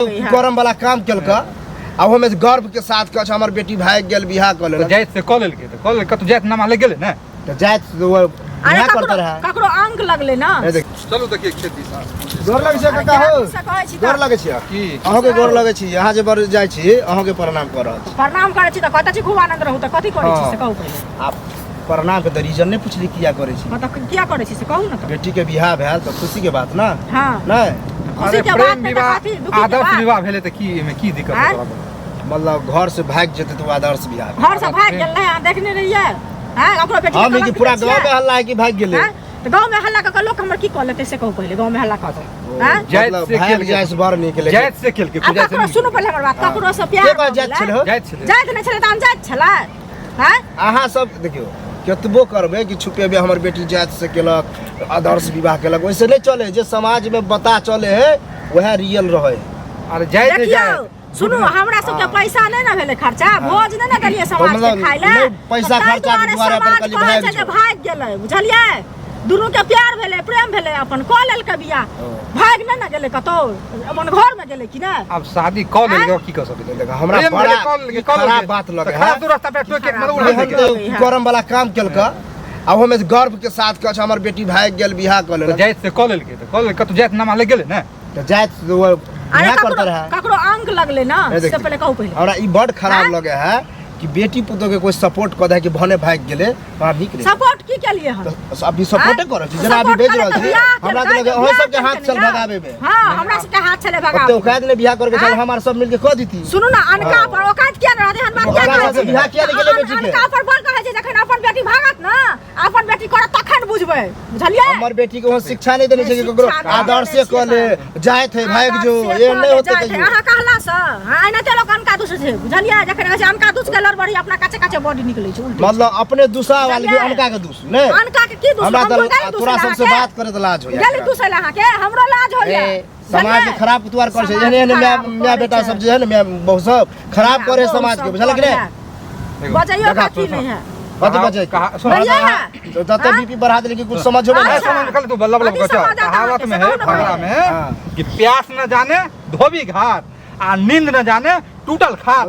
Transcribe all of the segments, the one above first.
करम वाला काम केलक अब हमें गर्व के साथ कह हमर बेटी भाग गेल बियाह कर ले जाइत से कॉल के तो कॉल कत जाइत नाम ले गेले ना तो जाइत बियाह करते रहा ककरो अंक लगले ना चलो देखिए खेती साहब गोर लगे छै काका हो गोर लगे छी की अहाँ के गोर लगे छी यहाँ जे बर जाय छी अहाँ के प्रणाम करत प्रणाम करे छी त कत छी खूब आनंद रहू त कथि करे छी से कहू पहिले आप प्रणाम के रीजन नहीं पूछली किया करे छी मतलब किया करे छी से कहू ना बेटी के बियाह भेल तो खुशी के बात ना हां नहीं खुशी के बात में काफी आदर्श विवाह भेले त की में की दिक्कत है मतलब घर से भाग जेते तो आदर्श बियाह घर से भाग गेल है देखने रहिए हां अपना बेटी हम की पूरा गांव में हल्ला है कि भाग गेले तो गांव में हल्ला का लोग हमर की कह लेते से कहू पहिले गांव में हल्ला कर हां जाइत से खेल जाइत बार निकले जाइत से खेल के पूजा से सुनो पहिले हमर बात ककरो से प्यार के जाइत छले जाइत नहीं छले त हम जाइत छला हां अहाँ सब देखियो केतबो करबे कि छुपेबे हमर बेटी जाइत से केलक आदर्श विवाह केलक वैसे नहीं चले जे समाज में बता चले है वह रियल रहे अरे जाइत सुनो हमरा सब के पैसा नहीं ना भेले खर्चा भोज नहीं ना देलिए समाज के खाइ ले पैसा खर्चा के द्वारा पर कली भाग गेलै बुझलिए दुनू के प्यार भेले प्रेम भेले अपन कॉल लेल के बियाह भाग नहीं ना गेले कतो अपन घर में गेले कि ना अब शादी कॉल लेल की कर सकते देखा हमरा बड़ा खराब बात लगे है खराब रास्ता पे टोके मतलब करम वाला काम केलक अब हमें गर्व के साथ कह हमर बेटी भाग गेल बियाह कर ले जाइत से कॉल के तो कॉल कत जाइत नाम ले गेले ना तो जाइत बियाह करते रहा ककरो अंक लगले ना से पहिले कहू पहिले हमरा ई बड़ खराब लगे है कि बेटी पुतो के कोई सपोर्ट कर दे कि भने भाग गेले बड़ा ठीक रे सपोर्ट की के लिए हम अभी सपोर्टे कर छी जना अभी भेज रहल छी हमरा के लगे ओहे सब के हाथ चल भगावे बे हां हमरा सब के हाथ चले भगावे तो ओकाद ने बियाह करके चल हमार सब मिल के क दीती सुनो ना अनका पर ओकाद किया न रहते हम बात क्या करे बियाह किया नहीं गेले बेटी के अनका पर बोल कहे छै जखन अपन बेटी भागत ना अपन बेटी करत तखन बुझबै बुझलिए हमर बेटी के शिक्षा नहीं देने छै कि ककरो आदर्श से कले जाइत है भाग जो ये नहीं होते कहियो अहाँ कहला से हां एना चलो अनका दूस छै बुझलिए जखन कहै छै अनका दूस के लड़बड़ी अपना काचे काचे बॉडी निकलै छै मतलब अपने दूसरा वाली अनका के दूस नहीं अनका के की दूस हमरा तोरा सबसे बात करे त लाज होया गेली दूसरा अहाँ के हमरो लाज होया समाज के खराब पुतवार कर छै एहने मियां बेटा सब जे है ना बहु सब खराब करे समाज के बुझल कि नहीं बजाइयो काफी नहीं है बात बजे तो तते बीपी बढ़ा देले कि कुछ समझो नहीं समझ निकल तू बल्ला बल्ला बचा कहावत में है फकरा में कि प्यास न जाने धोबी घाट आ नींद न जाने टूटल खाट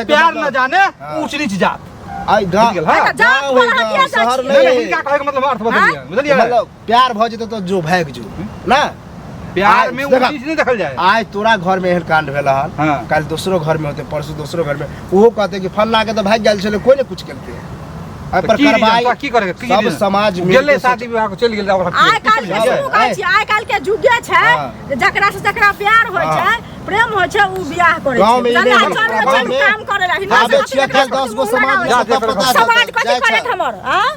प्यार न जाने ऊंच नीच जात आई गांव है शहर नहीं क्या कहे मतलब अर्थ बदलिए बुझलिए मतलब प्यार भ जेतो तो जो भाग जो ना प्यार में वो चीज नहीं देखल जाए आज तोरा घर में एहन कांड भेला हन कल दूसरो घर में होते परसों दूसरो घर में वो कहते कि फलना के तो भाग गेल छले कोई ने कुछ केलके पर कार्रवाई की करे सब समाज में गेले शादी विवाह को चल गेल आइ काल के शुरू कहै छी आइ काल के जुगे छै जकरा से जकरा प्यार होय छै प्रेम होय छै उ बियाह करे छै गांव में काम करे लागी आबे छिया 10 गो समाज में समाज कथि करे हमर हां